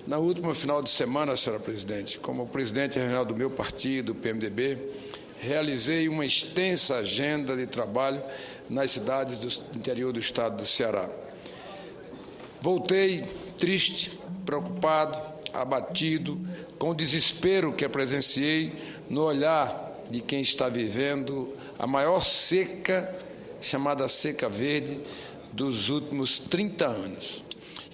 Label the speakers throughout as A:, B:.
A: Na última final de semana, senhora presidente, como presidente regional do meu partido, o PMDB, realizei uma extensa agenda de trabalho nas cidades do interior do estado do Ceará. Voltei triste, preocupado, abatido, com o desespero que presenciei no olhar de quem está vivendo a maior seca, chamada seca verde, dos últimos 30 anos,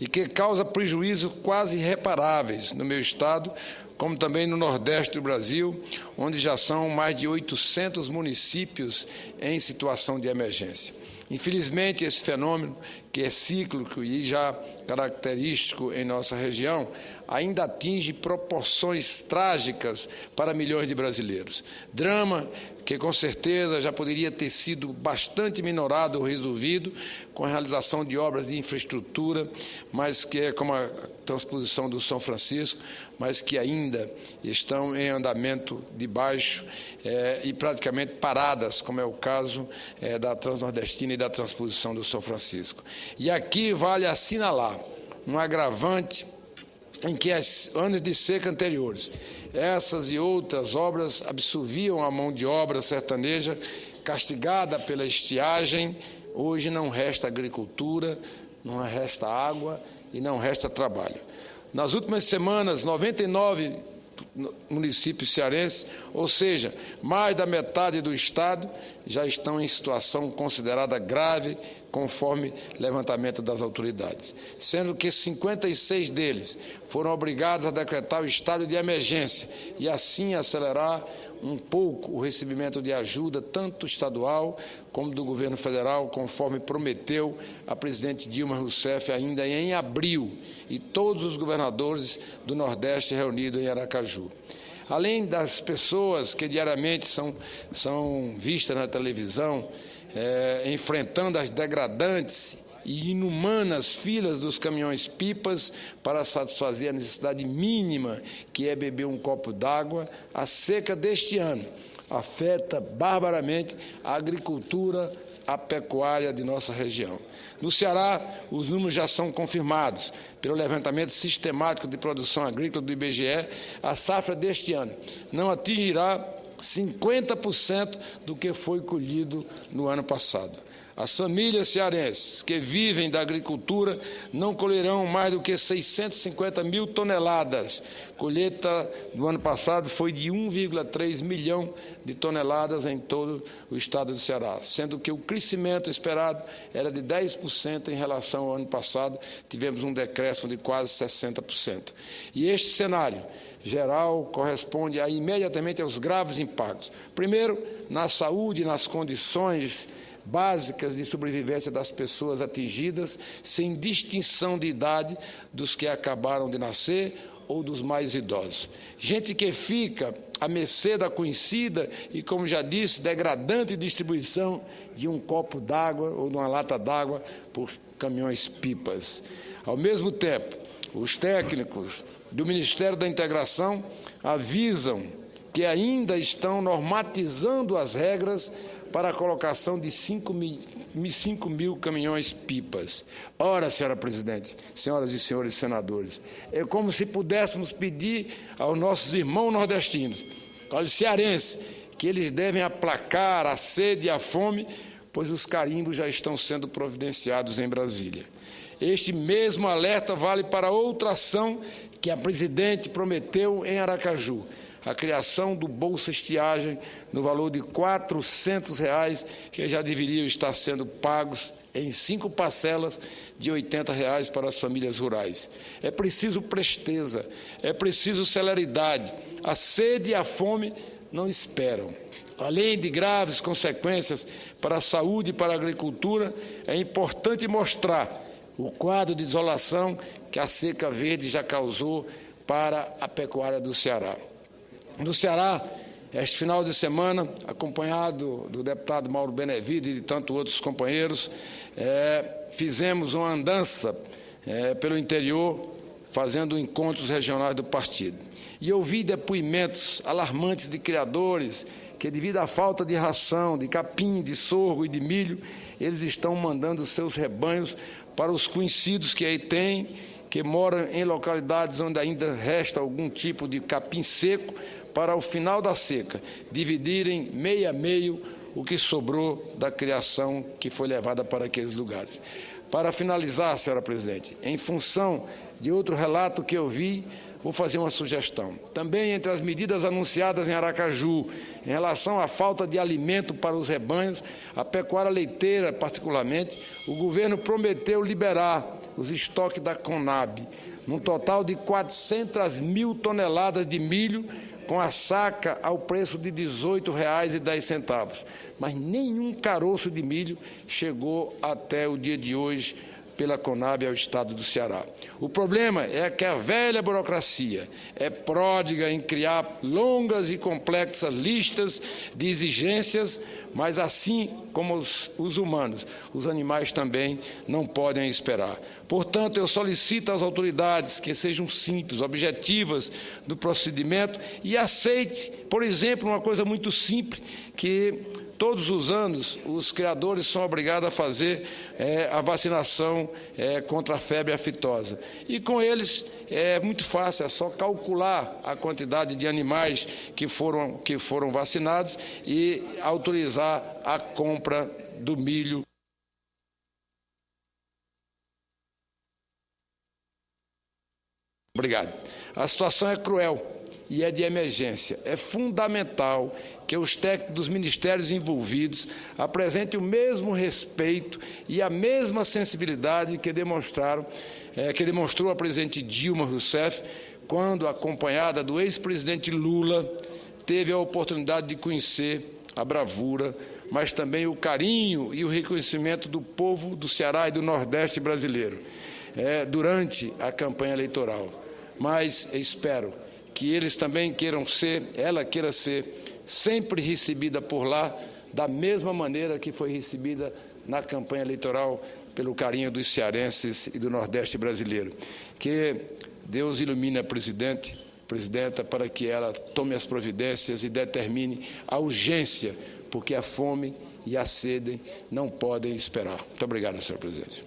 A: e que causa prejuízos quase irreparáveis no meu estado, como também no Nordeste do Brasil, onde já são mais de 800 municípios em situação de emergência. Infelizmente, esse fenômeno, que é cíclico e já característico em nossa região, ainda atinge proporções trágicas para milhões de brasileiros. Drama que, com certeza, já poderia ter sido bastante minorado ou resolvido com a realização de obras de infraestrutura, mas que é como a transposição do São Francisco, mas que ainda estão em andamento de baixo e praticamente paradas, como é o caso da Transnordestina e da transposição do São Francisco. E aqui vale assinalar um agravante em que, anos de seca anteriores, essas e outras obras absorviam a mão de obra sertaneja castigada pela estiagem. Hoje não resta agricultura, não resta água e não resta trabalho. Nas últimas semanas, 99 municípios cearenses, ou seja, mais da metade do estado, já estão em situação considerada grave, conforme levantamento das autoridades, sendo que 56 deles foram obrigados a decretar o estado de emergência e assim acelerar um pouco o recebimento de ajuda, tanto estadual como do governo federal, conforme prometeu a presidente Dilma Rousseff ainda em abril, e todos os governadores do Nordeste reunidos em Aracaju. Além das pessoas que diariamente são vistas na televisão, enfrentando as degradantes e inumanas filas dos caminhões-pipas para satisfazer a necessidade mínima, que é beber um copo d'água, a seca deste ano afeta barbaramente a agricultura, a pecuária de nossa região. No Ceará, os números já são confirmados pelo levantamento sistemático de produção agrícola do IBGE. A safra deste ano não atingirá 50% do que foi colhido no ano passado. As famílias cearenses que vivem da agricultura não colherão mais do que 650 mil toneladas. Colheita do ano passado foi de 1,3 milhão de toneladas em todo o estado do Ceará, sendo que o crescimento esperado era de 10% em relação ao ano passado, tivemos um decréscimo de quase 60%. E este cenário geral corresponde imediatamente aos graves impactos. Primeiro, na saúde, nas condições básicas de sobrevivência das pessoas atingidas, sem distinção de idade dos que acabaram de nascer ou dos mais idosos. Gente que fica à mercê da conhecida e, como já disse, degradante distribuição de um copo d'água ou de uma lata d'água por caminhões-pipas. Ao mesmo tempo, os técnicos do Ministério da Integração avisam que ainda estão normatizando as regras para a colocação de 5 mil caminhões-pipas. Ora, senhora presidente, senhoras e senhores senadores, é como se pudéssemos pedir aos nossos irmãos nordestinos, aos cearenses, que eles devem aplacar a sede e a fome, pois os carimbos já estão sendo providenciados em Brasília. Este mesmo alerta vale para outra ação que a presidente prometeu em Aracaju, a criação do Bolsa Estiagem no valor de R$ 400, que já deveriam estar sendo pagos em 5 parcelas de R$ 80 para as famílias rurais. É preciso presteza, é preciso celeridade. A sede e a fome não esperam. Além de graves consequências para a saúde e para a agricultura, é importante mostrar o quadro de desolação que a seca verde já causou para a pecuária do Ceará. No Ceará, este final de semana, acompanhado do deputado Mauro Benevides e de tantos outros companheiros, fizemos uma andança pelo interior, fazendo encontros regionais do partido. E ouvi depoimentos alarmantes de criadores que, devido à falta de ração, de capim, de sorgo e de milho, eles estão mandando seus rebanhos para os conhecidos que aí têm, que moram em localidades onde ainda resta algum tipo de capim seco, para, ao final da seca, dividirem meio a meio o que sobrou da criação que foi levada para aqueles lugares. Para finalizar, senhora presidente, em função de outro relato que eu vi, vou fazer uma sugestão. Também entre as medidas anunciadas em Aracaju, em relação à falta de alimento para os rebanhos, a pecuária leiteira particularmente, o governo prometeu liberar os estoques da Conab, num total de 400 mil toneladas de milho, com a saca ao preço de R$ 18,10. Mas nenhum caroço de milho chegou até o dia de hoje pela Conab ao estado do Ceará. O problema é que a velha burocracia é pródiga em criar longas e complexas listas de exigências, mas assim como os humanos, os animais também não podem esperar. Portanto, eu solicito às autoridades que sejam simples, objetivas no procedimento e aceite, por exemplo, uma coisa muito simples, que todos os anos os criadores são obrigados a fazer a vacinação contra a febre aftosa. E com eles é muito fácil, é só calcular a quantidade de animais que foram vacinados e autorizar a compra do milho. Obrigado. A situação é cruel e é de emergência. É fundamental que os técnicos dos ministérios envolvidos apresentem o mesmo respeito e a mesma sensibilidade que demonstrou a presidente Dilma Rousseff quando, acompanhada do ex-presidente Lula, teve a oportunidade de conhecer a bravura, mas também o carinho e o reconhecimento do povo do Ceará e do Nordeste brasileiro durante a campanha eleitoral. Mas espero que eles também ela queira ser sempre recebida por lá da mesma maneira que foi recebida na campanha eleitoral pelo carinho dos cearenses e do Nordeste brasileiro. Que Deus ilumine a presidenta, para que ela tome as providências e determine a urgência, porque a fome e a sede não podem esperar. Muito obrigado, senhor presidente.